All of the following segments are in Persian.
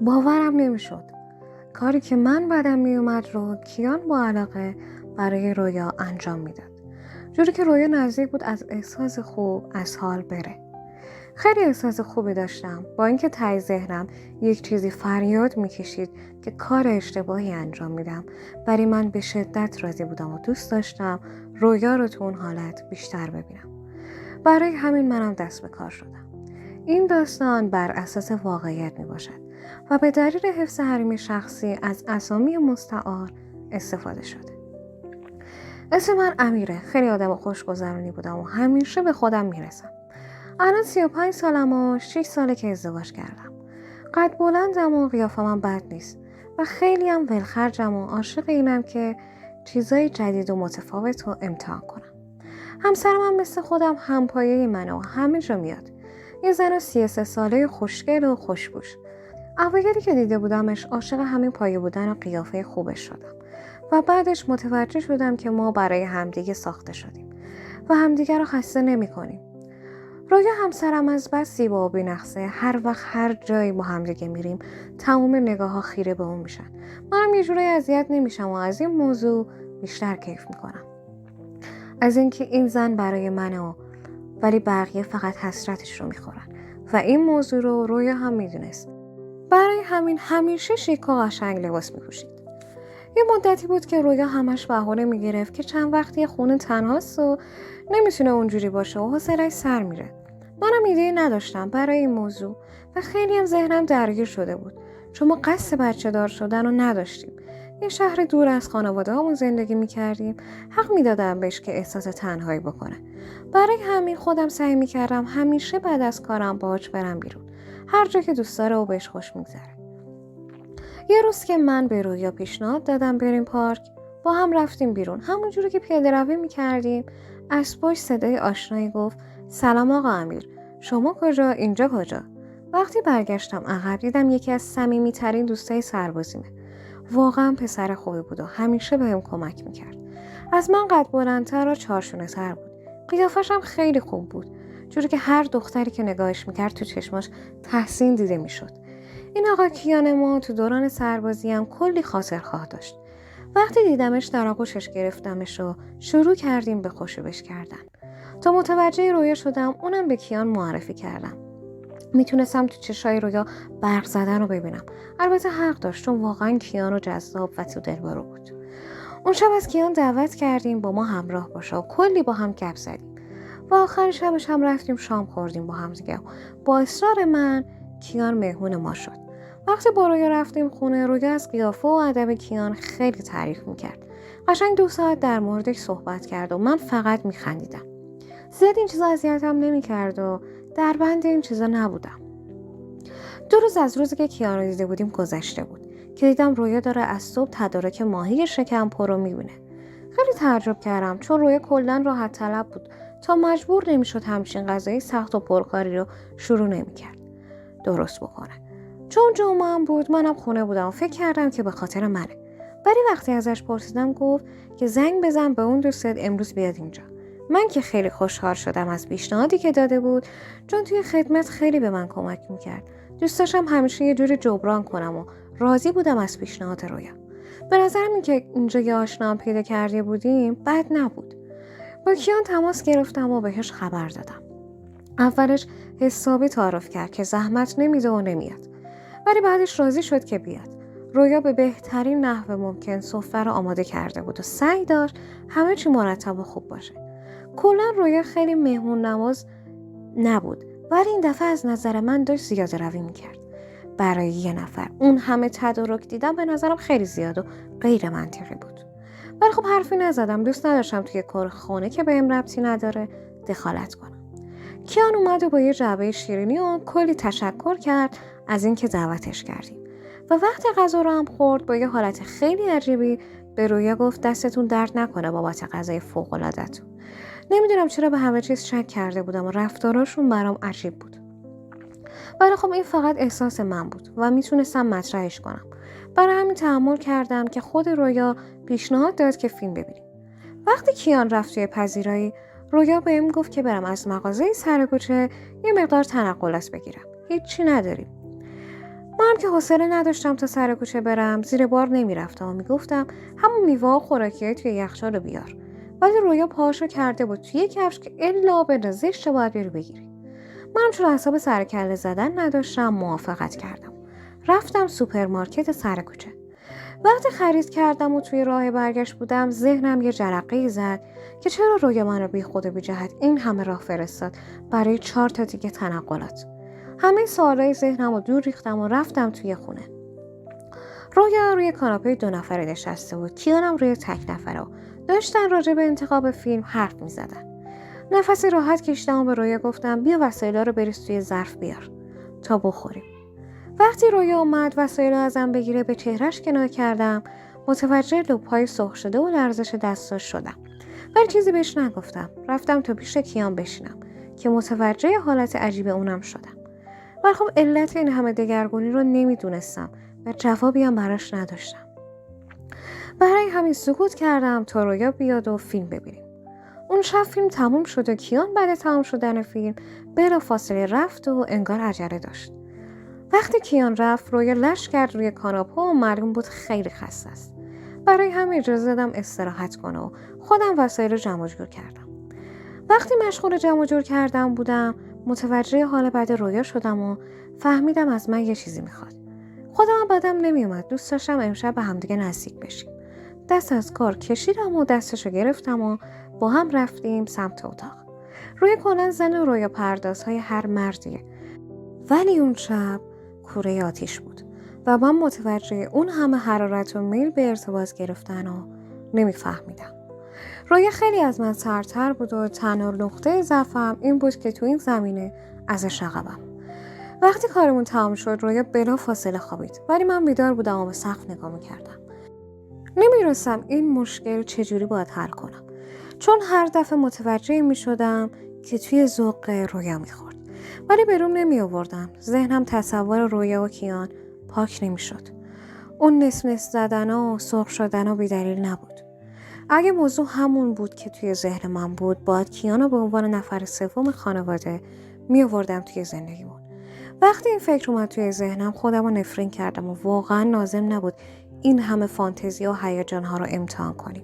باورم نمیشد. کاری که من بدم میومد رو کیان با علاقه برای رویا انجام میداد. جوری که رویا نزدیک بود از احساس خوب از حال بره. خیلی احساس خوبی داشتم، با اینکه ته ذهنم یک چیزی فریاد میکشید که کار اشتباهی انجام میدم، ولی من به شدت راضی بودم و دوست داشتم رویا رو تو اون حالت بیشتر ببینم. برای همین منم دست به کار شدم. این داستان بر اساس واقعیت می باشد و به دلیل حفظ حریم شخصی از اسامی مستعار استفاده شده. اسم من امیره. خیلی آدم خوشگذرونی بودم و همیشه به خودم میرسم. الان 35 سالم و 6 ساله که ازدواج کردم. قد بلندم و قیافم هم بد نیست و خیلی هم ولخرجم و عاشق اینم که چیزای جدید و متفاوت رو امتحان کنم. همسرم هم مثل خودم همپایه منه و همه جا میاد. یه زن 33 ساله خوشگل و خوشبوش. اوایلی که دیده بودمش عاشق همین پایه بودن و قیافه خوبش شدم و بعدش متوجه شدم که ما برای همدیگه ساخته شدیم و همدیگه رو خسته نمی کنیم. رویا همسرم از بس زیبا و بی‌نقصه، هر وقت هر جایی با همدیگه میریم تمام نگاه ها خیره به اون میشن. منم یه جورایی اذیت نمیشم و از این موضوع بیشتر کیف میکنم. از اینکه این زن برای منه ولی بقیه فقط حسرتش رو میخورن و این موضوع رو رویا هم میدونست. برای همین همیشه شیک و قشنگ لباس میپوشید. یه مدتی بود که رویا همش بهونه میگرفت که چند وقتی خونه تنهاست و نمیتونه اونجوری باشه و حوصله‌اش سر میره. منم ایده‌ای نداشتم برای این موضوع و خیلی هم ذهنم درگیر شده بود، چون ما قصد بچه دار شدن رو نداشتیم. یه شهر دور از خانواده همون زندگی میکردیم. حق میدادم بهش که احساس تنهایی بکنه. برای همین خودم سعی میکردم همیشه بعد از کارم باهاش برم بیرون، هر جا که دوست داره و بهش خوش میگذره. یه روز که من به رویا پیشنهاد دادم بریم پارک، با هم رفتیم بیرون. همونجوری که پیاده روی میکردیم از پشت صدای آشنایی گفت: سلام آقا امیر، شما کجا؟ اینجا کجا؟ وقتی برگشتم عقب دیدم یکی از صمیمی‌ترین دوستای سربازیمه. واقعا پسر خوبی بود و همیشه بهم کمک میکرد. از من قد بلندتر و چارشونه‌تر بود. قیافش هم خیلی خوب بود، جوری که هر دختری که نگاهش میکرد تو چشماش تحسین دیده میشد. این آقا کیان ما تو دوران سربازی هم کلی خاطرخواه داشت. وقتی دیدمش در آغوشش گرفتمش و شروع کردیم به خوشوبش کردن. تا متوجه رویا شدم اونم به کیان معرفی کردم. میتونستم تو چشای رویا برق زدن رو ببینم. البته حق داشت، چون واقعا کیان رو جذاب و تو دلبرو بود. اون شب از کیان دعوت کردیم با ما همراه باشه و کلی با هم گپ زدیم و آخر شبش هم رفتیم شام خوردیم با هم دیگه. با اصرار من کیان مهمون ما شد. وقتی با رویا رفتیم خونه، رویا از قیافه و ادب کیان خیلی تعریف میکرد. قشنگ 2 ساعت در موردش صحبت کرد و من فقط میخندیدم. زیاد این چیزا اذیتم نمیکرد و در بند این چیزا نبودم. 2 روز از روزی که کیان رو دیده بودیم گذشته بود که دیدم رویا داره از صبح تدارک ماهی شکم پرو میبینه. خیلی تعجب کردم، چون رویا کلاً راحت طلب بود تا مجبور نمیشد همچین غذای سخت و پرکاری رو شروع نمیکرد درست بکنه. چون جمعه هم بود، منم خونه بودم و فکر کردم که به خاطر منه. ولی وقتی ازش پرسیدم گفت که زنگ بزن به اون دوستت امروز بیاد اینجا. من که خیلی خوشحال شدم از پیشنهادی که داده بود، چون توی خدمت خیلی به من کمک میکرد. دوست داشتم همیشه یه جوری جبران کنم و راضی بودم از پیشنهاد رویا. به نظرم این که اینجا یه آشنا پیدا کرده بودیم بد نبود. با کیان تماس گرفتم و بهش خبر دادم. اولش حسابی تعارف کرد که زحمت نمیده و نمیاد، ولی بعدش راضی شد که بیاد. رویا به بهترین نحو ممکن سفره رو آماده کرده بود و سعی داشت همه چی مرتب و خوب باشه. کلا رویا خیلی مهمون نواز نبود، ولی این دفعه از نظر من داشت زیاده روی میکرد. برای یه نفر اون همه تدارک دیدم به نظرم خیلی زیاد و غیر منطقی بود. ولی خب حرفی نزدم. دوست نداشتم توی کار خونه که بهم ربطی نداره دخالت کنم. کیان اومد و با یه جعبه شیرینی و کلی تشکر کرد از اینکه دعوتش کردیم و وقتی غذا رو هم خورد با یه حالت خیلی عجیبی به رویا گفت دستتون درد نکنه بابت غذای فوق‌العاده‌تون. نمیدونم چرا به همه چیز شک کرده بودم و رفتاراشون برام عجیب بود. ولی خب این فقط احساس من بود و میتونستم مطرحش کنم. برای همین تحمل کردم که خود رویا پیشنهاد داد که فیلم ببینیم. وقتی کیان رفت توی پذیرایی، رویا بهم گفت که برم از مغازه سر کوچه یه مقدار تنقلات بگیرم. هیچی نداریم. منم که حوصله نداشتم تا سر کوچه برم، زیر بار نمیرفتم و میگفتم همون میوه و خوراکیای توی یخچال رو بیار. ولی رویا پاهاشو کرده بود توی کفش که الا به زشته باید بری بگیری. منم چون اعصاب سر کله زدن نداشتم موافقت کردم. رفتم سوپرمارکت سر کوچه. وقتی خرید کردم و توی راه برگشت بودم، ذهنم یه جرقه‌ای زد که چرا رویا منو بی خود و بی جهت این همه راه فرستاد برای 4 تا دیگه تنقلات. همه سوالای ذهنم رو دور ریختم و رفتم توی خونه. رویا روی کاناپه 2 نفره نشسته بود، کیانم روی تک نفره و داشتن راجع به انتخاب فیلم حرف می‌زدن. نفسی راحت کشیدم و به رویا گفتم بیا وسایلا رو بریز توی ظرف بیار تا بخوریم. وقتی رویا اومد وسایل ازم بگیره به چهرش کنار کردم، متوجه لپ‌های سرخ شده و لرزش دستاش شدم. ولی چیزی بهش نگفتم. رفتم تا پیش کیان بشینم که متوجه حالت عجیب اونم شدم. ولی خب علت این همه دگرگونی رو نمیدونستم و جوابی هم براش نداشتم. برای همین سکوت کردم تا رویا بیاد و فیلم ببینیم. اون شب فیلم تموم شد و کیان بعد تموم شدن فیلم بلافاصله رفت و انگار عجله داشت. وقتی کیان رفت رویا لش کرد روی کاناپه و معلوم بود خیلی خسته است. برای همین اجازه دادم استراحت کنه و خودم وسایل رو جمع جور کردم. وقتی مشغول جمع جور کردم بودم متوجه حال بد رویا شدم و فهمیدم از من یه چیزی میخواد. خودم بدم نمیومد، دوست داشتم امشب به همدیگه نزدیک بشیم. دست از کار کشیدم و دستشو گرفتم و با هم رفتیم سمت اتاق. روی کلا زن رویا پردازهای هر مردیه، ولی اون شب کوره آتیش بود و من متوجه اون همه حرارت و میل به ارتباط گرفتن و نمیفهمیدم. رویا خیلی از من سرتر بود و تنها نقطه ضعفم این بود که تو این زمینه ازش عقبم. وقتی کارمون تمام شد رویا بلا فاصله خوابید، ولی من بیدار بودم و به سقف نگاه میکردم. نمیرسم این مشکل چجوری باید حل کنم، چون هر دفعه متوجه میشدم که توی ذوق رویا میخورد، ولی بروم نمی آوردم. ذهنم تصور رویا و کیان پاک نمی شد. اون نس زدن و سرخ شدن و بیدلیل نبود. اگه موضوع همون بود که توی ذهن من بود، باید کیانو به عنوان نفر سوم خانواده می آوردم توی زندگیمون. وقتی این فکر اومد توی ذهنم خودم رو نفرین کردم و واقعا لازم نبود این همه فانتزی و هیجان‌ها رو امتحان کنیم.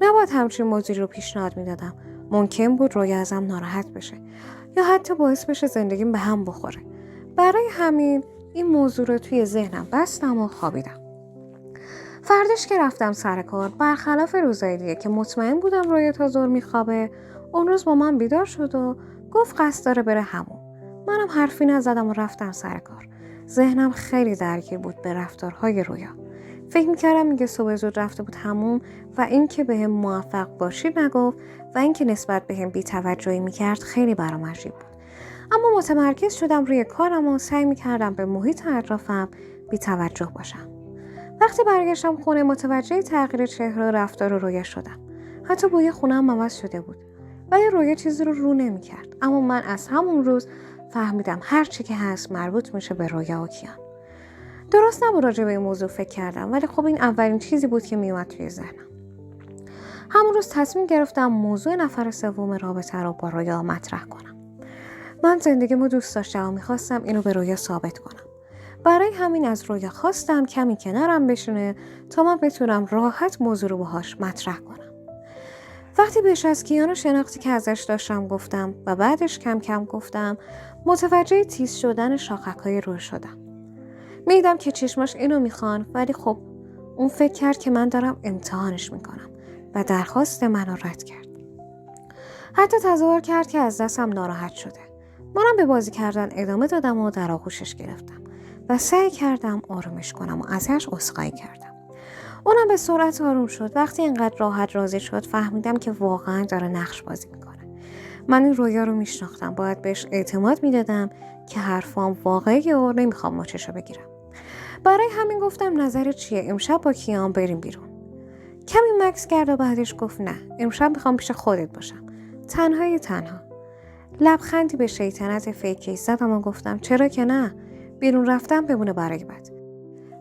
نباید همچین موضوعی رو پیشنهاد میدادم. ممکن بود رویا ازم ناراحت بشه یا حتی باعث بشه زندگیم به هم بخوره. برای همین این موضوع رو توی ذهنم بستم و خوابیدم. فرداش که رفتم سر کار، برخلاف روزای دیگه که مطمئن بودم رویا تا ظهر میخوابه، اون روز با من بیدار شد و گفت قصد داره بره حموم. منم حرفی نزدم و رفتم سر کار. ذهنم خیلی درگیر بود به رفتارهای رویا. فکر میکردم میگه صبح زود رفته بود حموم و این که بهم موفق باشی نگفت و این که نسبت بهم بی‌توجهی میکرد خیلی برام عجیب بود. اما متمرکز شدم روی کارم و سعی میکردم به محیط اطرافم بی‌توجه باشم. وقتی برگشتم خونه متوجه تغییر چهره و رفتار رویا شدم. حتی بوی خونه‌ام عوض شده بود. ولی رویا چیزی رو نمیکرد. اما من از همون روز فهمیدم هر چی که هست مربوط میشه به رویا و کیان. درست نبود راجع به این موضوع فکر کردم، ولی خب این اولین چیزی بود که میومد توی ذهنم. همون روز تصمیم گرفتم موضوع نفر سوم رابطه رو با رویا مطرح کنم. من زندگیمو دوست داشتم و میخواستم اینو به رویا ثابت کنم. برای همین از رویا خواستم کمی کنارم بشونه تا من بتونم راحت موضوع رو باهاش مطرح کنم. وقتی بهش از کیان و شناختی که ازش داشتم گفتم و بعدش کم کم گفتم، متوجه تیز شدن شاخک‌های روی شدم. میدم که چشماش اینو میخوان، ولی خب اون فکر کرد که من دارم امتحانش میکنم و درخواست منو رد کرد. حتی تظاهر کرد که از دستم ناراحت شده. منم به بازی کردن ادامه دادم و در آغوشش گرفتم و سعی کردم آرومش کنم و ازش عذرخواهی کردم. اونم به سرعت آروم شد. وقتی اینقدر راحت راضی شد فهمیدم که واقعا داره نقش بازی میکنه. من این رویا رو میشناختم، باید بهش اعتماد میدادم که حرفام واقعیه و نمیخوام مچشو بگیرم. برای همین گفتم نظرت چیه؟ امشب با کیان بریم بیرون. کمی مکث کرد و بعدش گفت نه، امشب میخوام پیش خودت باشم، تنها. لبخندی به شیطنت فیکی زدم و گفتم چرا که نه، بیرون رفتم بمونه برای بعد.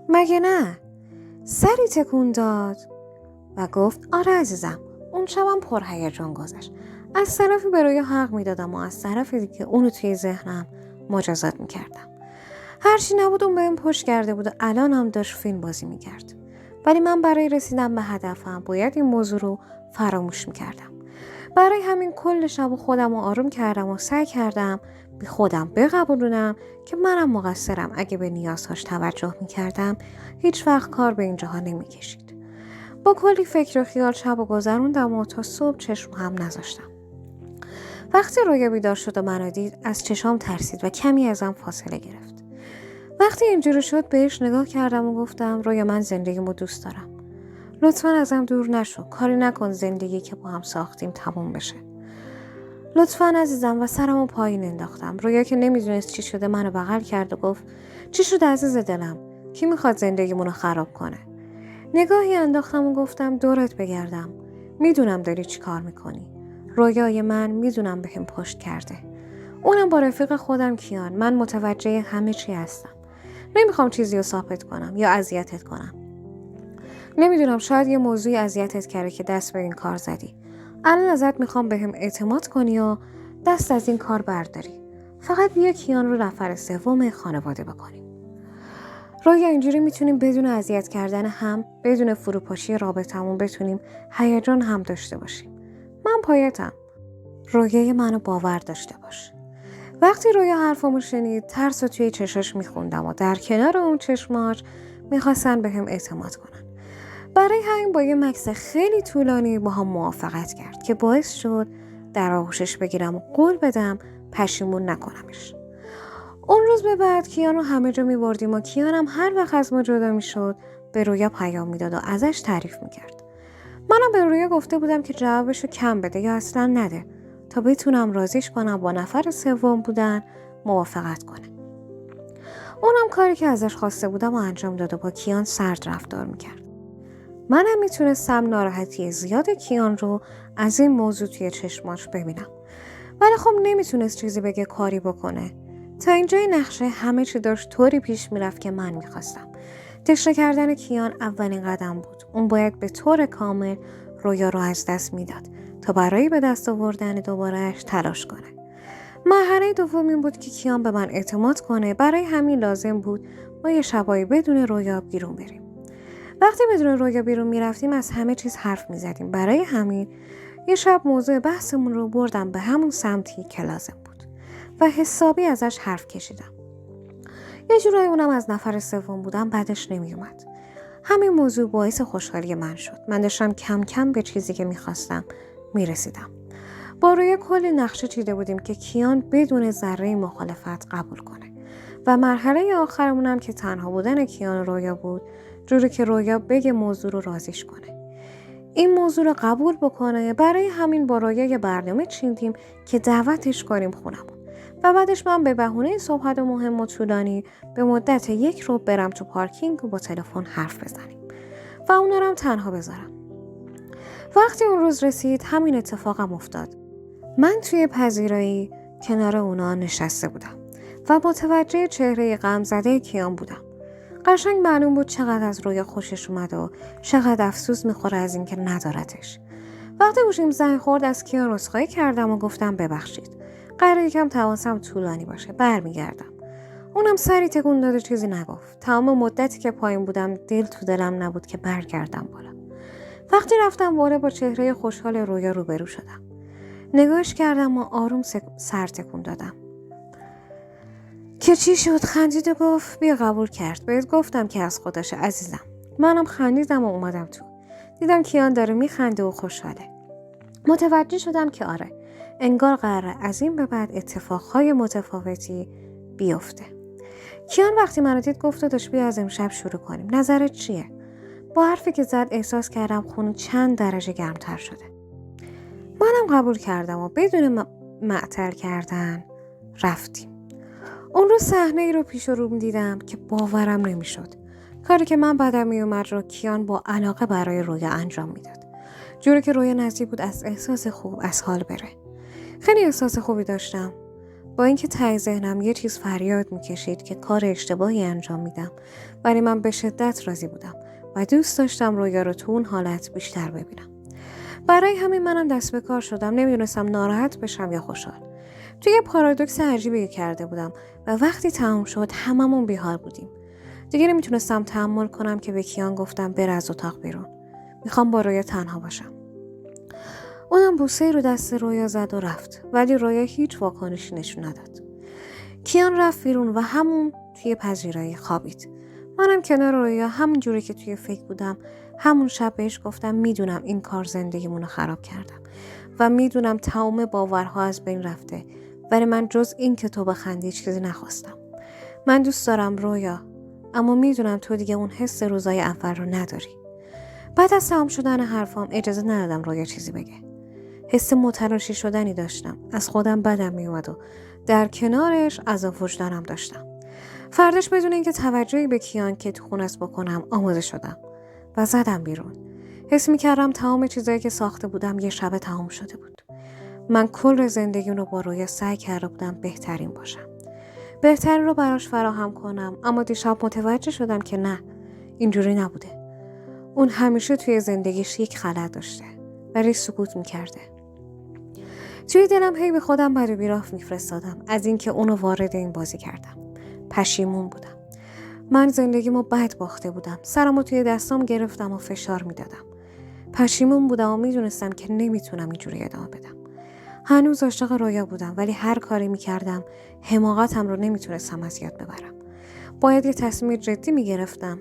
مگه نه؟ سری تکون داد و گفت آره عزیزم. اون شبم پر هیجان گذشت. از طرفی به روی حق میدادم و از طرف دیگه اونو توی ذهنم مجازات میکردم. هرچی نبود اون بهم پشت کرده بود و الان هم داشت فیلم بازی میکرد. ولی من برای رسیدن به هدفم باید این موضوع رو فراموش میکردم. برای همین کل شب خودم رو آروم کردم و سعی کردم به خودم بقبولونم که منم مقصرم. اگه به نیازهاش توجه میکردم هیچ وقت کار به اینجاها نمیکشید. با کلی فکر و خیال شب و گذروندم و تا صبح چشم هم نذاشتم. وقتی رویا بیدار شد و منو دید از چشام ترسید و کمی ازم فاصله گرفت. وقتی اینجوری شد بهش نگاه کردم و گفتم رویا من زندگیمو دوست دارم. لطفاً ازم دور نشو. کاری نکن زندگی که با هم ساختیم تموم بشه. لطفاً عزیزم. و سرمو پایین انداختم. رویا که نمیدونست چی شده منو بغل کرد و گفت چی شد عزیز دلم؟ کی میخواد زندگیمونو خراب کنه؟ نگاهی انداختم و گفتم دورت بگردم. میدونم داری چی کار میکنی. رویای من میدونم بهم پشت کرده. اونم با رفیق خودم کیان. من متوجه همه چی هستم. نمیخوام چیزی رو ثابت کنم یا اذیتت کنم. نمیدونم شاید یه موضوعی اذیتت کرده که دست به این کار زدی. الان ازت میخوام بهم اعتماد کنی و دست از این کار برداری. فقط بیا کیان رو نفر سوم خانواده بکنیم. رویا اینجوری میتونیم بدون اذیت کردن هم، بدون فروپاشی رابطمون بتونیم هیجان هم داشته باشیم. من پایتم. رویای منو باور داشته باش. وقتی رویا حرفمو شنید ترس رو توی چشاش میخوندم و در کنار اون چشماش میخواستن بهم اعتماد کنن. برای همین با یه مکث خیلی طولانی با هم موافقت کرد که باعث شد در آغوشش بگیرم و قول بدم پشیمون نکنمش. اون روز به بعد کیان رو همه جا میبردیم و کیانم هر وقت از ما جدا میشد به رویا پیام میداد و ازش تعریف میکرد. منم به رویا گفته بودم که جوابشو کم بده یا اصلا نده تا بتونم راضیش کنم با نفر سوم بودن موافقت کنه. اونم کاری که ازش خواسته بودم و انجام داد و با کیان سرد رفتار میکرد. منم میتونستم ناراحتی زیاد کیان رو از این موضوع توی چشماش ببینم. ولی خب نمیتونست چیزی بگه کاری بکنه. تا اینجای نقشه همه چی داشت طوری پیش میرفت که من میخواستم. تشنه کردن کیان اولین قدم بود. اون باید به طور کامل رویا رو از دست میداد تا برای به دست آوردن دوبارهش تلاش کنه. مرحله دوم این بود که کیان به من اعتماد کنه. برای همین لازم بود ما یه شبایی بدون رویا بیرون بریم. وقتی بدون رویا بیرون میرفتیم از همه چیز حرف میزدیم. برای همین یه شب موضوع بحثمون رو بردم به همون سمتی که لازم بود و حسابی ازش حرف کشیدم. یه جورایی اونم از نفر سوم بودم بعدش نمیومد. همین موضوع باعث خوشحالی من شد. من داشتم کم کم به چیزی که میخواستم میرسیدم. با روی کلی نقشه چیده بودیم که کیان بدون ذره مخالفت قبول کنه و مرحله آخرمونم که تنها بودن کیان و رویا بود، جوری که رویا بگه موضوع رو راضیش کنه. این موضوع رو قبول بکنه. برای همین با رویا یه برنامه چیدیم که دعوتش کنیم خونمون و بعدش من به بهونه صحبت مهم و طولانی به مدت 1 روز برم تو پارکینگ و با تلفن حرف بزنیم و اونا رو هم تنها بذارم. وقتی اون روز رسید همین اتفاقم افتاد. من توی پذیرایی کنار اونا نشسته بودم و متوجه چهره غمزده کیان بودم. قشنگ معلوم بود چقدر از رویا خوشش اومد و چقدر افسوس میخوره از اینکه ندارتش. وقتی گوشیم زنگ خورد از کیان عذرخواهی کردم و گفتم ببخشید. قراره یکم تماسم طولانی باشه. برمیگردم. اونم سری تکون داد و چیزی نگفت. تمام مدتی که پایین بودم دل تو دلم نبود که برگردم بالا. وقتی رفتم بالا با چهره خوشحال رویا روبرو شدم. نگاهش کردم و آروم سر تکون دادم. که چی شد؟ خندید و گفت بیا قبول کرد. بهت گفتم که از خودشه عزیزم. منم خندیدم و اومدم تو. دیدم کیان داره میخنده و خوشحاله. متوجه شدم که آره. انگار قراره از این به بعد اتفاقهای متفاوتی بیفته. کیان وقتی منو دید گفت داداش بیا از امشب شروع کنیم. نظرت چیه؟ با حرفی که زد احساس کردم خون چند درجه گرمتر شده. منم قبول کردم و بدون معطل کردن رفتیم. اون روز صحنه ای رو پیش رو دیدم که باورم نمیشد. کاری که من بعدم میومد رو کیان با علاقه برای رویا انجام میداد. جوری که رویا نزدیک بود از احساس خوب از حال بره. خیلی احساس خوبی داشتم. با اینکه ته ذهنم یه چیز فریاد میکشید که کار اشتباهی انجام میدم، ولی من به شدت راضی بودم و دوست داشتم رویا رو تو اون حالت بیشتر ببینم. برای همین منم دست به کار شدم. نمیدونستم ناراحت بشم یا خوشحال. توی یه پارادوکس عجیبی کرده بودم و وقتی تمام شد هممون بیحال بودیم. دیگه نمیتونستم تحمل کنم که به کیان گفتم بره از اتاق بیرون. میخوام با رویا تنها باشم. اونم بوسه‌ای رو دست رویا زد و رفت، ولی رویا هیچ واکنشی نشون نداد. کیان رفت بیرون و همون توی پذیرایی خوابید. منم کنار رویا همون جوری که توی فکر بودم همون شب بهش گفتم میدونم این کار زندگیمونو خراب کردم و میدونم تمام باورها از بین رفته، ولی من جز این که تو بخندی چیزی نخواستم. من دوست دارم رویا، اما میدونم تو دیگه اون حس روزای اول رو نداری. بعد از تمام شدن حرفام اجازه ندادم رویا چیزی بگه. حس متلاشی شدنی داشتم. از خودم بدم میومد و در کنارش عذاب وجدانم داشتم. فرداش بدون اینکه توجهی به کیان که تو خونه است بکنم آماده شدم و زدم بیرون. حس میکردم تمام چیزایی که ساخته بودم یه شب تمام شده بود. من کل زندگیم رو با رویا سعی کرده بودم بهترین باشم. بهترین رو براش فراهم کنم، اما دیشب متوجه شدم که نه، اینجوری نبوده. اون همیشه توی زندگیش یک خلأ داشته ولی سکوت میکرده. توی دلم هی به خودم بد و بیراه میفرستادم از اینکه اونو وارد این بازی کردم. پشیمون بودم. من زندگیمو بد باخته بودم. سرمو توی دستام گرفتم و فشار میدادم. پشیمون بودم و میدونستم که نمیتونم اینجوری ادامه بدم. هنوز عاشق رویا بودم ولی هر کاری میکردم حماقتم رو نمیتونستم از یاد ببرم. باید یه تصمیم جدی میگرفتم.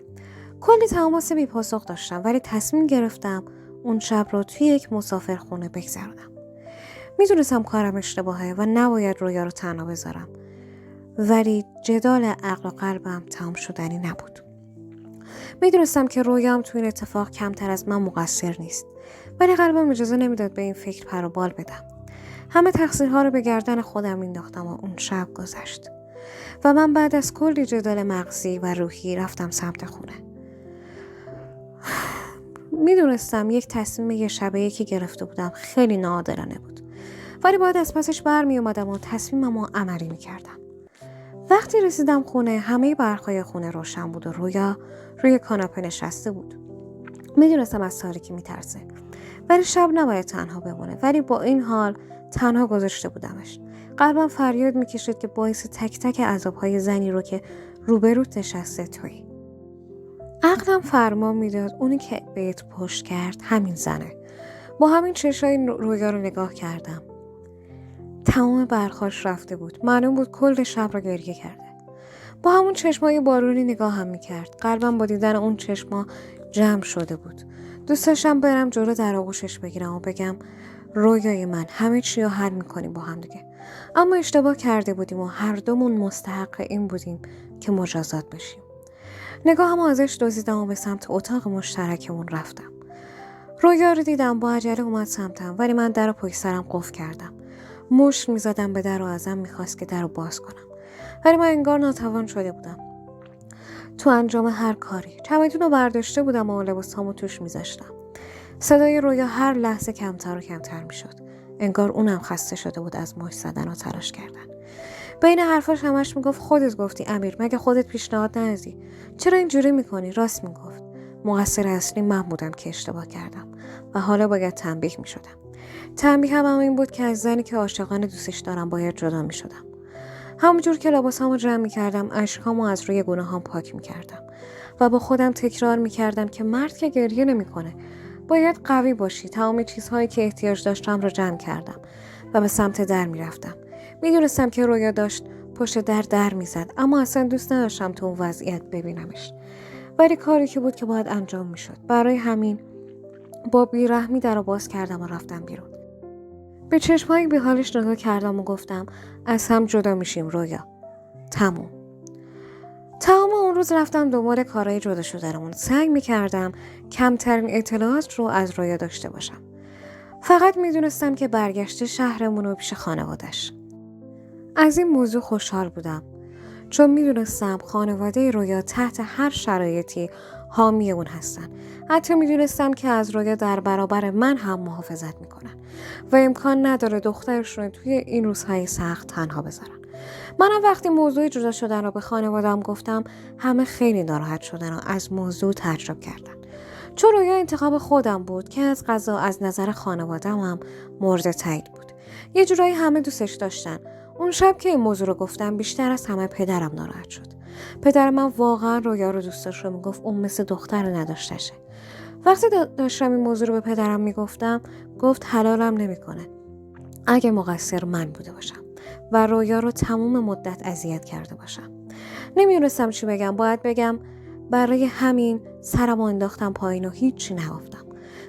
کلی تماس بی پاسخ داشتم ولی تصمیم گرفتم اون شب رو توی یک مسافرخونه بگذرونم. میدونستم کارم اشتباهه و نباید رویا رو تنها بذارم، ولی جدال عقل و قلبم تمام شدنی نبود. میدونستم که رویام تو این اتفاق کمتر از من مقصر نیست، ولی قلبم اجازه نمیداد به این فکر پر و بال بدم. همه تقصیرها رو به گردن خودم مینداختم و اون شب گذشت و من بعد از کلی جدال مغزی و روحی رفتم سمت خونه. میدونستم یک تصمیم یه شبه که گرفته بودم خیلی ناعادلانه بود، ولی باید از پسش برمی اومدم و تصمیممو عملی میکردم. وقتی رسیدم خونه همه برقای خونه روشن بود و رویا روی کاناپه نشسته بود. میدونستم از تاریکی میترسه، ولی شب نباید تنها بمونه، ولی با این حال تنها گذاشته بودمش. قلبم فریاد میکشید که باعث تک تک عذابهای زنی رو که روبروت نشسته تویی. عقلم فرمان میداد اونی که بهت پشت کرد همین زنه. با همین چشای رویا رو نگاه کردم. تمام برخاش رفته بود. معلوم بود کل شب رو گریه کرده. با همون چشمای بارونی نگاه هم میکرد. قلبم با دیدن اون چشما جمع شده بود. دوست داشتم برم جلو در آغوشش بگیرم و بگم رویای من همه چی رو حل میکنیم با هم دیگه. اما اشتباه کرده بودیم و هر دومون مستحق این بودیم که مجازات بشیم. نگاهم ازش دزدیدم و به سمت اتاق مشترکمون رفتم. رویا رو دیدم با عجله اومد سمتم، ولی من در رو پشت سرم قفل کردم. مشت میزدم به در و ازم میخواست که در رو باز کنم، ولی من انگار ناتوان شده بودم تو انجام هر کاری. چمدون رو برداشته بودم و لباسامو توش میذاشتم. صدای رویا هر لحظه کمتر و کمتر میشد. انگار اونم خسته شده بود از مشت زدن و تلاش کردن. بین حرفاش همش میگفت خودت گفتی امیر، مگه خودت پیشنهاد ندادی؟ چرا اینجوری میکنی؟ راست میگفت. مقصر اصلی من بودم که اشتباه کردم و حالا باید تنبیه میشدم. تنبیه هم این بود که از زنی که عاشقانه دوستش دارم باید جدا میشدم. همونجور که لباسامو جمع میکردم اشکامو از روی گناهام پاک میکردم و با خودم تکرار میکردم که مرد که گریه نمیکنه باید قوی باشی. تمام چیزهایی که احتیاج داشتم رو جمع کردم و به سمت در میرفتم. میدونستم که رویا داشت پشت در میزد، اما اصلا دوست نداشتم تو اون وضعیت ببینمش، ولی کاری که بود که باید انجام میشد. برای همین با بیرحمی در رو باز کردم و رفتم بیرون. به چشمای بیحالش نگاه کردم و گفتم از هم جدا میشیم رویا. تمام اون روز رفتم دنبال کارهای جدا شدنمون. سعی میکردم کمترین اطلاعات رو از رویا داشته باشم. فقط میدونستم که برگشته شهرمون و پیش خانوادش. از این موضوع خوشحال بودم، چون میدونستم خانواده رویا تحت هر شرایطی حامی اون هستن. حتی میدونستم که از رویا در برابر من هم محافظت میکنن و امکان نداره دخترشون رو توی این روزهای سخت تنها بذارن. منم وقتی موضوع جدا شدن رو به خانواده‌ام گفتم همه خیلی ناراحت شدن و از موضوع تعجب کردن، چون رویا انتخاب خودم بود که از قضا از نظر خانواده‌ام هم مورد تایید بود. یه جورایی همه دوستش داشتن. اون شب که این موضوع رو گفتم بیشتر از همه پدرم ناراحت شد. پدر من واقعا رویا رو دوست داشت و میگفت اون مثل دختر نداشتشه. وقتی داشتم این موضوع رو به پدرم میگفتم گفت حلالم نمیکنه اگه مقصر من بوده باشم و رویا رو تموم مدت اذیت کرده باشم. نمیدونستم چی بگم. باید بگم برای همین سرمو انداختم پایین و هیچی نگفتم.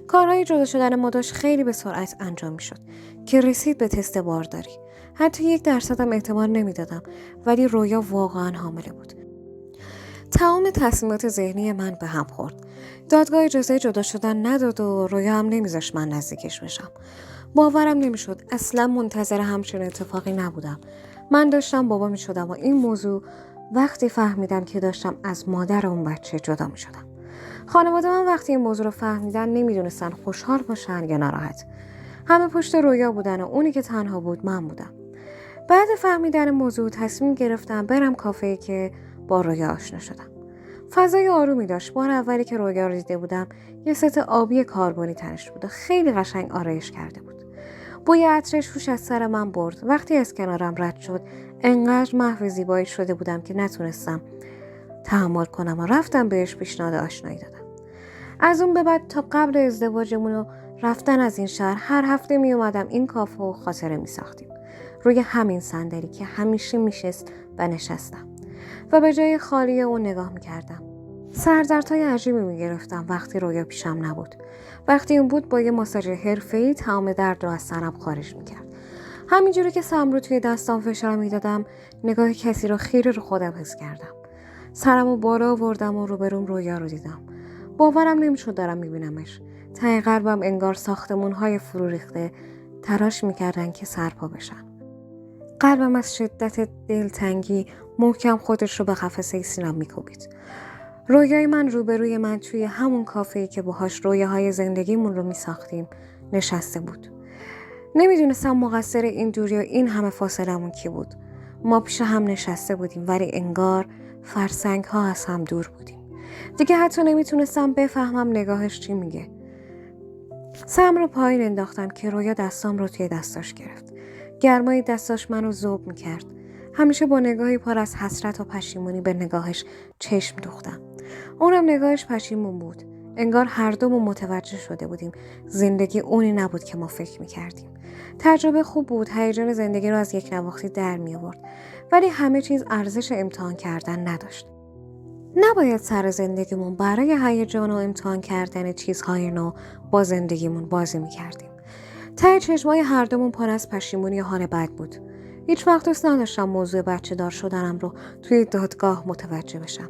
کارهای جدا شدن ما داشت خیلی به سرعت انجام میشد که رسید به تست بارداری. حتی 1% هم احتمال نمیدادم، ولی رویا واقعا حامله بود. تمام تصمیمات ذهنی من به هم خورد. دادگاه اجازه جدا شدن نداد و رویا هم نمیذاشت من نزدیکش بشم. باورم نمیشد. اصلا منتظر همچین اتفاقی نبودم. من داشتم بابا میشدم و این موضوع وقتی فهمیدم که داشتم از مادر اون بچه جدا میشدم. خانواده من وقتی این موضوع رو فهمیدن نمیدونستن خوشحال باشن یا ناراحت. همه پشت رویا بودن و اونی که تنها بود من بودم. بعد فهمیدن موضوع تصمیم گرفتم برم کافه‌ای که با رویا آشنا شدم. فضای آرومی داشت. بار اولی که رویا رو دیده بودم یه ست آبی کاربونی تنش بود و خیلی قشنگ آرایش کرده بود. بوی عطرش هوش از سر من برد. وقتی از کنارم رد شد انقدر محو زیبایی شده بودم که نتونستم تحمل کنم و رفتم بهش پیشنهاد آشنایی دادم. از اون به بعد تا قبل ازدواجمون و رفتن از این شهر هر هفته می اومدم این کافه و خاطره می ساختیم. روی همین صندلی که همیشه میشست و نشستم و به جای خالی اون نگاه می کردم. سردردهای عجیبی می گرفتم وقتی رویا پیشم نبود. وقتی اون بود با یه ماساژ حرفه‌ای تمام درد رو از سرم خارج می کرد. همینجوری که سرم رو توی دستام فشار می دادم نگاه کسی رو خیره رو خودم حس کردم. سرمو بالا آوردم و روبروم رویا رو دیدم. باورم نمیشد دارم میبینمش. ته قلبم انگار ساختمون‌های فرو ریخته تلاش میکردن که سرپا بشن. قلبم از شدت دلتنگی محکم خودش رو به قفسه سینه‌ام میکوبید. رویای من روبروی من توی همون کافه‌ای که باهاش رویاهای زندگیمون رو میساختیم نشسته بود. نمیدونستم مقصر این دوری و این همه فاصلمون کی بود. ما پیش هم نشسته بودیم ولی انگار فرسنگ ها از هم دور بودیم. دیگه حتی نمیتونستم بفهمم نگاهش چی میگه. سرم رو پایین انداختم که رویا دستام رو توی دستاش گرفت. گرمای دستاش منو ذوب میکرد. همیشه با نگاهی پر از حسرت و پشیمونی به نگاهش چشم دوختم. اونم نگاهش پشیمون بود. انگار هر دومون متوجه شده بودیم زندگی اونی نبود که ما فکر میکردیم. تجربه خوب بود. هیجان زندگی رو از یک نواختی در می آورد. ولی همه چیز ارزش امتحان کردن نداشت. نباید سر زندگیمون برای هیجان و امتحان کردن چیزهای نو با زندگیمون بازی میکردیم. ته چشمای هر دومون پر از پشیمونی و حال بد بود. هیچ وقت دوست نداشتم موضوع بچه دار شدنم رو توی دادگاه متوجه بشم.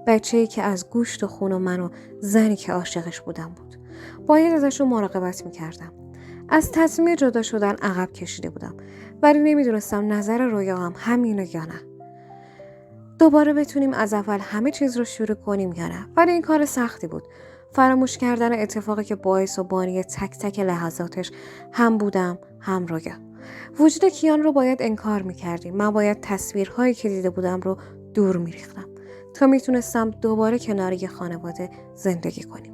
بچه‌ای که از گوشت و خون و من و زنی که عاشقش بودم بود. باید ازشون مراقبت میکردم. از تصمیم جدا شدن عقب کشیده بودم ولی نمیدونستم نظر رویا هم همینه یا نه. دوباره بتونیم از اول همه چیز رو شروع کنیم یا نه. ولی این کار سختی بود. فراموش کردن اتفاقی که باعث و بانی تک تک لحظاتش هم بودم هم رویا. وجود کیان رو باید انکار میکردیم. من باید تصویرهایی که دیده بودم رو دور میریختم تا میتونستم دوباره کنار یه خانواده زندگی کنیم.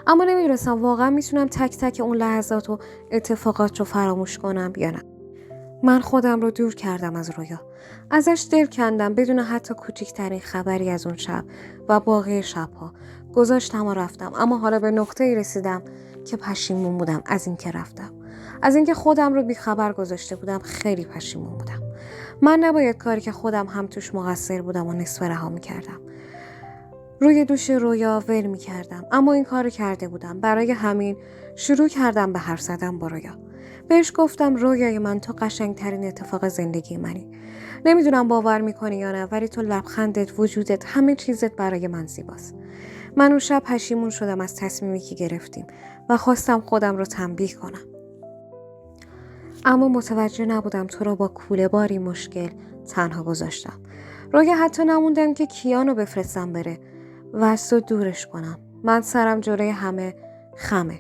اما نمیدونستم واقعا میتونم تک تک اون لحظات و اتفاقات رو فراموش کنم یا نه. من خودم رو دور کردم از رویا. ازش دل کندم بدون حتی کوچکترین خبری از اون شب و باقی شبها. گذاشتم و رفتم. اما حالا به نقطه‌ای رسیدم که پشیمون بودم از اینکه رفتم. از اینکه خودم رو بیخبر گذاشته بودم خیلی پشیمون بودم. من نباید کاری که خودم هم توش مقصر بودم و نصف رها می‌کردم. روی دوش رویا ول می‌کردم. اما این کارو کرده بودم. برای همین شروع کردم به حرف زدن با رویا. بهش گفتم رویای من تو قشنگترین اتفاق زندگی منی. نمیدونم باور میکنی یا نه ولی تو لبخندت، وجودت، همه چیزت برای من زیباست. من اون شب پشیمون شدم از تصمیمی که گرفتیم و خواستم خودم رو تنبیه کنم. اما متوجه نبودم تو رو با کوله باری مشکل تنها گذاشتم. رویا حتی نموندم که کیانو بفرستم بره و از تو دورش کنم. من سرم جلوی همه خمه.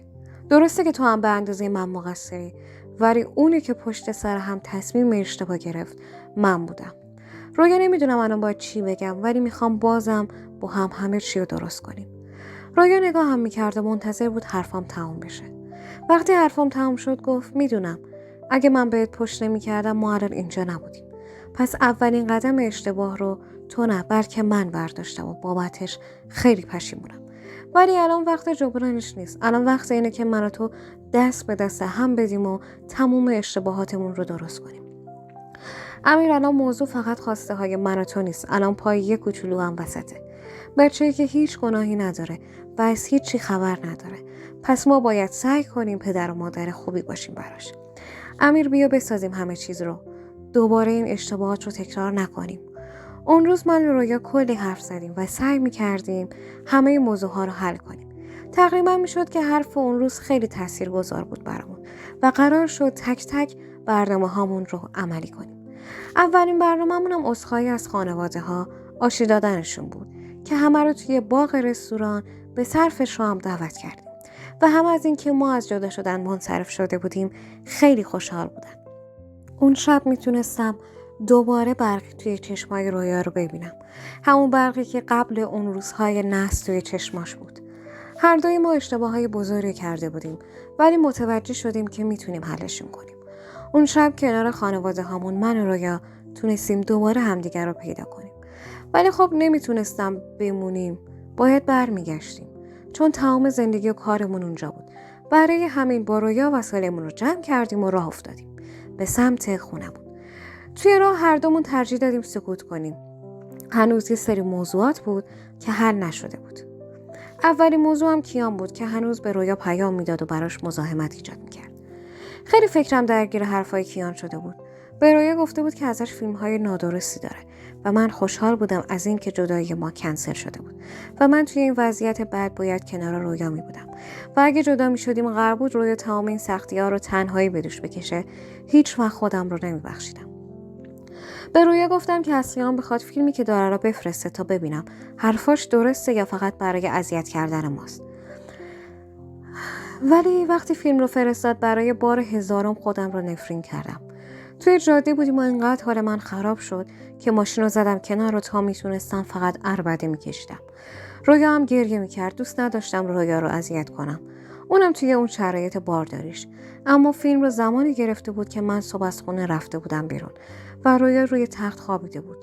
درسته که تو هم به اندازه من مقصری ولی اونی که پشت سر هم تصمیم اشتباه گرفت من بودم. رویا نمیدونم الان باید چی بگم ولی میخوام بازم با هم همه چی رو درست کنیم. رویا نگاه هم میکرد و منتظر بود حرفام تموم بشه. وقتی حرفام تموم شد گفت میدونم اگه من بهت پشت نمی‌کردم ما الان اینجا نبودیم. پس اولین قدم اشتباه رو تو نه بلکه من برداشتم و بابتش خیلی پشیمونم. ولی الان وقت جبرانش نیست. الان وقت اینه که من و تو دست به دست هم بدیم و تموم اشتباهاتمون رو درست کنیم. امیر، الان موضوع فقط خواسته های من و تو نیست. الان پای یه کوچولو هم وسطه. بچه‌ای که هیچ گناهی نداره و از هیچی خبر نداره. پس ما باید سعی کنیم پدر و مادر خوبی باشیم براش. امیر، بیا بسازیم همه چیز رو. دوباره این اشتباهات رو تکرار نکنیم. اون روز من و رویا کلی حرف زدیم و سعی می‌کردیم همه موضوع ها رو حل کنیم. تقریبا میشد که حرف اون روز خیلی تاثیرگذار بود برامون و قرار شد تک تک برنامه هامون رو عملی کنیم. اولین برنامه‌مون هم عذرخواهی از خانواده ها، آشتی دادنشون بود که همه رو توی باغ رستوران به صرف شام دعوت کردیم و هم از این که ما از جدا شدن منصرف شده بودیم خیلی خوشحال بودن. اون شب میتونستم دوباره برقی توی چشمای رویا رو ببینم. همون برقی که قبل اون روزهای نحس توی چشماش بود. هر دوی ما اشتباههای بزرگی کرده بودیم ولی متوجه شدیم که میتونیم حلشون کنیم. اون شب کنار خانواده هامون من و رویا تونستیم دوباره همدیگر رو پیدا کنیم. ولی خب نمیتونستم بمونیم. باید برمیگشتیم. چون تمام زندگی و کارمون اونجا بود. برای همین با رویا وسایلمون رو جمع کردیم و راه افتادیم به سمت خونمون. توی راه هر دومون ترجیح دادیم سکوت کنیم. هنوز یه سری موضوعات بود که حل نشده بود. اولین موضوع هم کیان بود که هنوز به رویا پیام میداد و براش مزاحمت ایجاد میکرد. خیلی فکرم درگیر حرفای کیان شده بود. به رویا گفته بود که ازش فیلم‌های نادرستی داره و من خوشحال بودم از این که جدایی ما کنسل شده بود و من توی این وضعیت بد باید کنار رویا می بودم و اگه جدا می شدیم قرار بود رویا تمام این سختی‌ها رو تنهایی به دوش بکشه. هیچ وقت خودم رو نمی بخشیدم. به رویا گفتم که از کیان بخواد فیلمی که داره را بفرسته تا ببینم حرفاش درسته یا فقط برای اذیت کردن ماست. ولی وقتی فیلم رو فرستاد برای بار 1000م خودم رو نفرین کردم. توی جاده بودیم و اینقدر حال من خراب شد که ماشین رو زدم کنار و تا میتونستم فقط عربده میکشیدم. رویا هم گریه میکرد. دوست نداشتم رویا رو اذیت کنم. اونم توی اون شرایط بارداریش. اما فیلم رو زمانی گرفته بود که من صبح از خونه رفته بودم بیرون و رویا روی تخت خوابیده بود.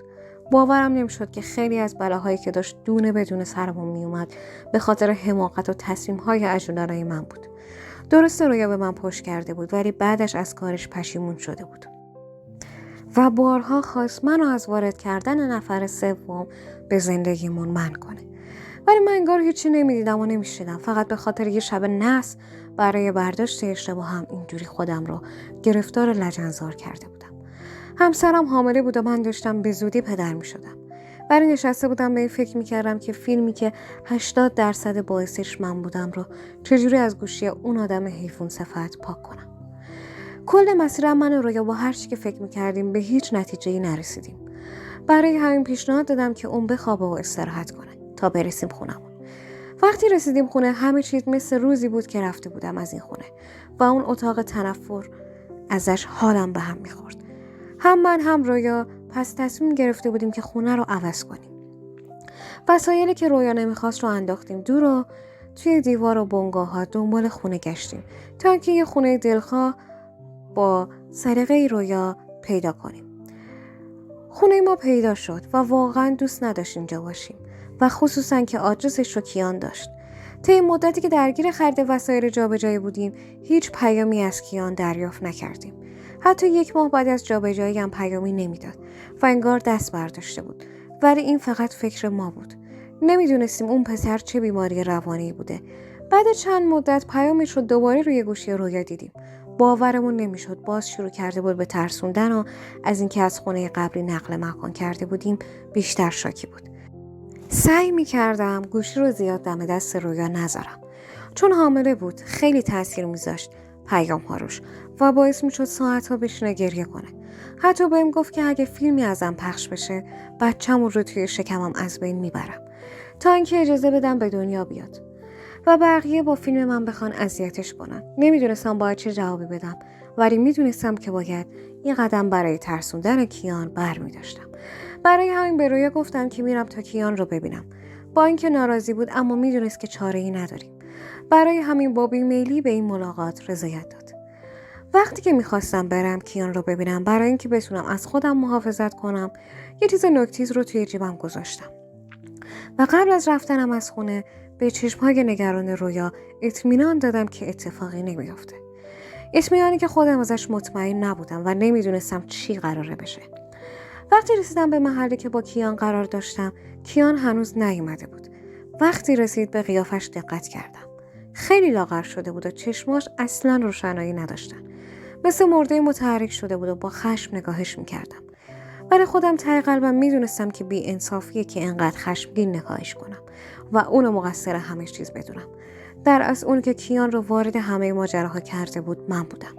باورم نمیشد که خیلی از بلاهایی که داشت دونه بدون سرمون میومد به خاطر حماقت و تصمیم‌های عجولانه من بود. درسته رویا به من پشت کرده بود ولی بعدش از کارش پشیمون شده بود و بارها خواست منو از وارد کردن نفر سوم به زندگیمون منع کنه. ولی من انگار هیچی نمیدیدم و نمیشیدم. فقط به خاطر یه شب نحس برای برداشت اشتباه هم اینجوری خودم رو گرفتار لجنزار کرده بودم. همسرم حامله بود و من داشتم به زودی پدر میشدم. ولی نشسته بودم به این فکر میکردم که فیلمی که 80% باعثش من بودم رو چجوری از گوشی اون آدم حیوان صفت پاک کنم. کل مسیرم من و رویا با هر چی که فکر میکردیم به هیچ نتیجه‌ای نرسیدیم. برای همین پیشنهاد دادم که اون بخوابه و استراحت کنه تا برسیم خونمون. وقتی رسیدیم خونه همه چیز مثل روزی بود که رفته بودم از این خونه و اون اتاق تنفر ازش حالم به هم میخورد. هم من هم رویا پس تصمیم گرفته بودیم که خونه رو عوض کنیم. وسایلی که رویا نمیخواست رو انداختیم دور و توی دیوار و بنگاه‌ها دنبال خونه گشتیم تا اینکه یه خونه دلخواه با سلیقه رویا پیدا کنیم. خونه ما پیدا شد و واقعا دوست نداشت اینجا باشیم و خصوصا که آدرسش رو کیان داشت. تا این مدتی که درگیر خرید وسایل جابجایی بودیم هیچ پیامی از کیان دریافت نکردیم. حتی 1 ماه بعد از جابجایی هم پیامی نمیداد و انگار دست برداشته بود. ولی این فقط فکر ما بود. نمیدونستیم اون پسر چه بیماری روانی بوده. بعد چند مدت پیامش رو دوباره روی گوشی رویا دیدیم. باورمون نمیشد. باز شروع کرده بود به ترسوندن و از اینکه از خونه قبلی نقل مکان کرده بودیم بیشتر شاکی بود. سعی میکردم گوشی رو زیاد دم دست رویا نذارم. چون حامله بود خیلی تاثیر میذاشت پیام ها روش و باعث میشد ساعتها بشینه گریه کنه. حتی بهم گفت که اگه فیلمی ازم پخش بشه بچه‌مون رو توی شکمم از بین میبرم تا اینکه اجازه بدم به دنیا بیاد و بقیه با فیلم من بخوان اذیتش کنن. نمیدونستم باید چه جوابی بدم ولی میدونستم که باید یه قدم برای ترسوندن کیان برمی‌داشتم. برای همین به رویا گفتم که میرم تا کیان رو ببینم. با اینکه ناراضی بود اما میدونست که چاره‌ای نداریم. برای همین با بیمیلی به این ملاقات رضایت داد. وقتی که میخواستم برم کیان رو ببینم برای اینکه بتونم از خودم محافظت کنم، یه چیز نوک‌تیز رو توی جیبم گذاشتم و قبل از رفتنم از خونه به چشم‌های نگران رویا اطمینان دادم که اتفاقی نمیافته. اطمینانی که خودم ازش مطمئن نبودم و نمیدونستم چی قراره بشه. وقتی رسیدم به محلی که با کیان قرار داشتم، کیان هنوز نیومده بود. وقتی رسید به قیافش دقت کردم. خیلی لاغر شده بود و چشماش اصلا روشنایی نداشتن. مثل مرده متحرک شده بود و با خشم نگاهش میکردم. ولی خودم ته قلبم میدونستم که بی انصافیه که انقدر خشمگین نگاهش کنم و اونو مقصر همه چیز بدونم. در اصل اون که کیان رو وارد همه ماجراها کرده بود من بودم.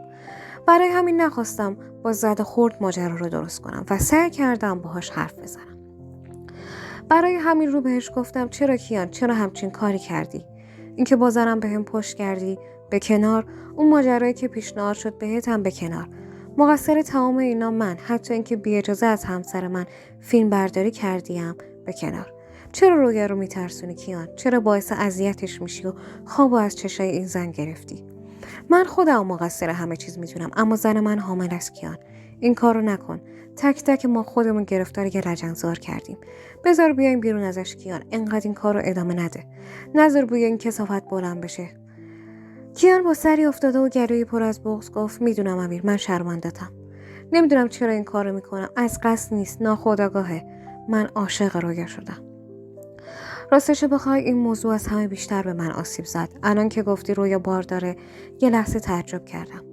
برای همین نخواستم با زد خورد ماجرا رو درست کنم و سعی کردم باهاش حرف بزنم. برای همین رو بهش گفتم چرا کیان، چرا همچین کاری کردی؟ اینکه بازارم بهم پشت کردی به کنار، اون ماجرایی که پیشنهاد شد بهت هم به کنار. مقصر تمام اینا من، حتی اینکه بی اجازه از همسر من فیلم برداری کردیم به کنار. چرا رویا رو میترسونی کیان؟ چرا باعث اذیتش میشی و خوابو از چشای این زن گرفتی؟ من خودم مقصر همه چیز میتونم، اما زن من حامل است کیان. این کارو نکن. تک تک ما خودمون گرفتار یه لجنزار کردیم. بذار بیایم بیرون ازش کیان. انقدر این کارو ادامه نده. نذار بوی این کثافت بلند بشه. کیان با سری افتاده و گلویی پر از بغض گفت میدونم امیر، من شرمنده‌ام. نمیدونم چرا این کارو میکنم. از قصد نیست، ناخودآگاهه. من عاشق رویا شدم. راستش بخوای این موضوع از همه بیشتر به من آسیب زد. الان که گفتی رویا بار داره یه لحظه تعجب کردم.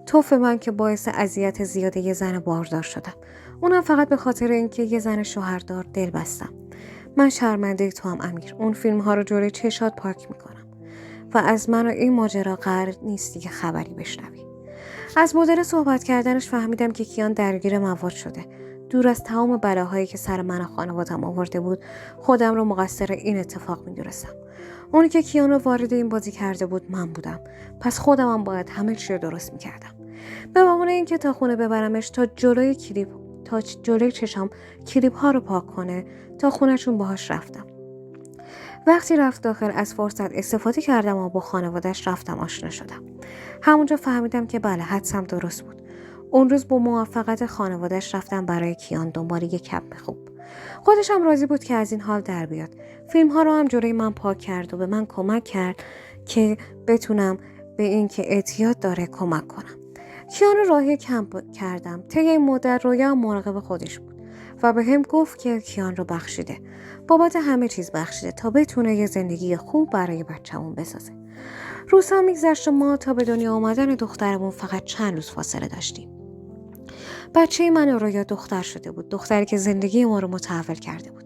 توف من که باعث اذیت زیاد یه زن باردار شدم. اونم فقط به خاطر اینکه یه زن شوهردار دل بستم. من شرمنده تو هم امیر. اون فیلم ها رو جلوی چشات پاک میکنم و از من و این ماجرا قرار نیستی که خبری بشنوی. از مدل صحبت کردنش فهمیدم که کیان درگیر مواد شده. دور از تمام بلاهایی که سر من و خانوادم آورده بود، خودم رو مقصر این اتفاق می‌دونستم. اونی که کیان رو وارد این بازی کرده بود من بودم. پس خودم هم باید همه چی رو درست می‌کردم. به بهونه اینکه تا خونه ببرمش تا جلوی چشام کلیپ ها رو پاک کنه، تا خونه‌شون باهاش رفتم. وقتی رفت داخل از فرصت استفاده کردم و با خانواده‌اش رفتم آشنا شدم. همونجا فهمیدم که بله، حدسم درست بود. اون روز با موافقت خانواده‌اش رفتم برای کیان دنبال یک کپ خوب. خودش هم راضی بود که از این حال در بیاد. فیلم ها رو هم جلوی من پاک کرد و به من کمک کرد که بتونم به این که اعتیاد داره کمک کنم. کیان رو راهی کمپ کردم. طی این مدت رویا مراقب خودش بود و به هم گفت که کیان رو بخشیده. بابت همه چیز بخشیده تا بتونه یه زندگی خوب برای بچه‌مون بسازه. روزها میگذشت و ما تا به دنیا آمدن دخترمون فقط چند روز فاصله داشتیم. بچه من و رویا دختر شده بود. دختری که زندگی ما رو متحول کرده بود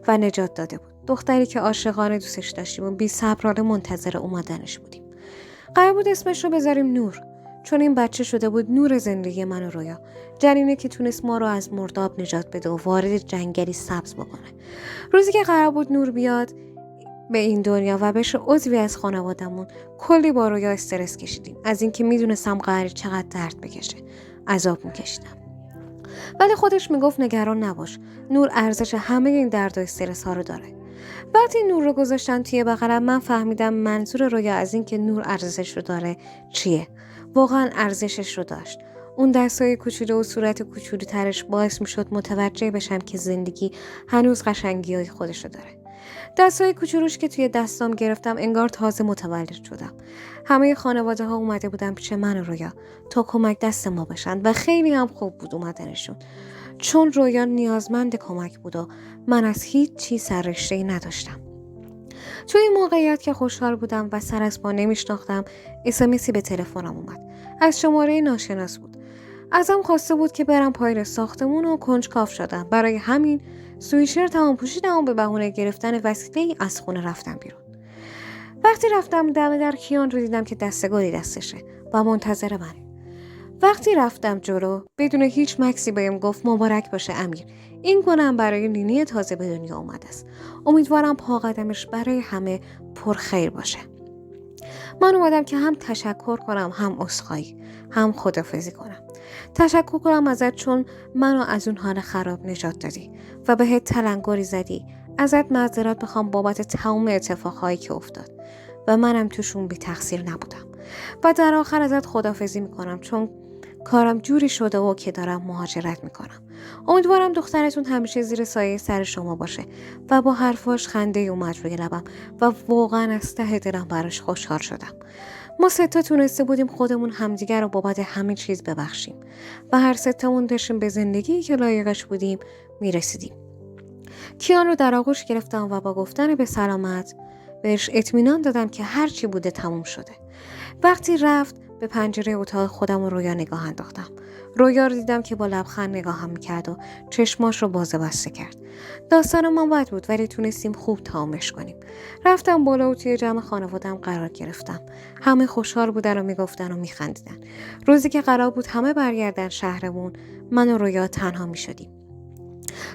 و نجات داده بود. دختری که عاشقانه دوستش داشتیم و بی‌صبرانه منتظر اومدنش بودیم. قرار بود اسمش رو بذاریم نور، چون این بچه شده بود نور زندگی من و رویا. جنینی که تونست ما رو از مرداب نجات بده و وارد جنگلی سبز بکنه. روزی که قرار بود نور بیاد به این دنیا و بشه عضوی از خانوادمون، کلی با رویا استرس کشیدیم. از اینکه میدونستم قراره چقدر درد بکشه، عذاب میکشیدم. ولی خودش میگفت نگران نباش، نور ارزش همه این درد و استرس ها رو داره. وقتی نور رو گذاشتن توی بغلم، من فهمیدم منظور رویا از این که نور ارزشش رو داره چیه. واقعا ارزشش رو داشت. اون دستای کوچولو و صورت کوچولو ترش باعث میشد متوجه بشم که زندگی هنوز قشنگیای خودش رو داره. دستای کوچولوش که توی دستام گرفتم انگار تازه متولد شدم. همه خانواده ها اومده بودن پیش من و رویا تا کمک دست ما بشن و خیلی هم خوب بود اومدنشون، چون رویا نیازمند کمک بود و من از هیچ چیز سررشته‌ای نداشتم. توی این موقعیت که خوشحال بودم و سر از پا نمیشناختم، اسمسی به تلفنم اومد. از شماره ناشناس بود. ازم خواسته بود که برم پایین ساختمون و کنجکاو شدم. برای همین سویشر تمام پوشیدم و به بهونه گرفتن وسیله‌ای از خونه رفتم بیرون. وقتی رفتم دم در کیان رو دیدم که دستگلی دستشه و منتظر منه. وقتی رفتم جلو بدون هیچ مکسی بهم گفت مبارک باشه امیر. این گناهم برای نینی تازه به دنیا اومده است. امیدوارم پا قدمش برای همه پرخیر باشه. من اومدم که هم تشکر کنم، هم عذرخواهی، هم خداحافظی کنم. تشکر کنم ازت چون منو از اون حال خراب نجات دادی و بهت تلنگری زدی. ازت معذرت بخوام بابت تمام اتفاقهایی که افتاد و منم توشون بی تقصیر نبودم. و در آخر ازت خداحافظی میکنم چون کارم جوری شده و که دارم مهاجرت میکنم. امیدوارم دخترتون همیشه زیر سایه سر شما باشه. و با حرفاش خنده اومد روی لبم و واقعا از ته دلم براش خوشحال شدم. ما ستا تونسته بودیم خودمون همدیگر رو بابت همه چیز ببخشیم و هر ستامون داشتیم به زندگی که لایقش بودیم میرسیدیم. کیان رو در آغوش گرفتم و با گفتن به سلامت بهش اطمینان دادم که هر چی بوده تموم شده. وقتی رفت به پنجره اتاق خودم و رویا نگاه انداختم. رویا رو دیدم که با لبخند نگاهم میکرد و چشماش رو باز و بسته کرد. داستان ما بد بود ولی تونستیم خوب تمامش کنیم. رفتم بالا و توی جمع خانواده‌ام قرار گرفتم. همه خوشحال بودن و میگفتن و میخندیدن. روزی که قرار بود همه برگردن شهرمون، من و رویا تنها میشدیم.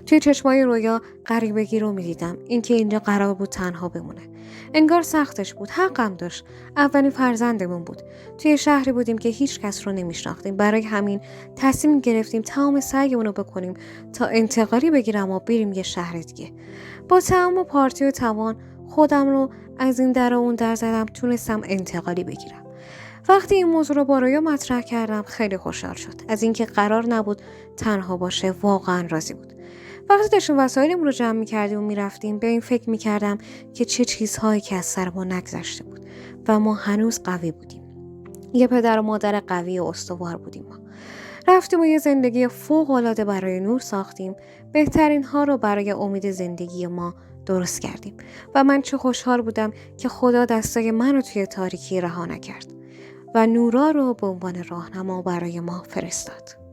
توی چشمای رویا غریبگی رو میدیدم، اینکه اینجا قرار بود تنها بمونه. انگار سختش بود، حقم داشت. اولین فرزندمون بود. توی شهری بودیم که هیچ کس رو نمیشناختیم. برای همین تصمیم گرفتیم تمام سعیمون رو بکنیم تا انتقالی بگیرم و بریم یه شهر دیگه. با تمام پارتی و توان خودم رو از این در و اون در زدم، تونستم انتقالی بگیرم. وقتی این موضوع رو با رویا مطرح کردم خیلی خوشحال شد. از اینکه قرار نبود تنها باشه واقعا راضی بود. وقتی داشتیم وسایلمون رو جمع می‌کردیم و می‌رفتیم به این فکر می‌کردم که چه چیزهایی که از سر ما نگذشته بود و ما هنوز قوی بودیم. یه پدر و مادر قوی و استوار بودیم ما. رفتیم و یه زندگی فوق‌العاده برای نور ساختیم. بهترین ها رو برای امید زندگی ما درست کردیم و من چه خوشحال بودم که خدا دستای منو توی تاریکی رها نکرد و نورا رو به عنوان راهنما برای ما فرستاد.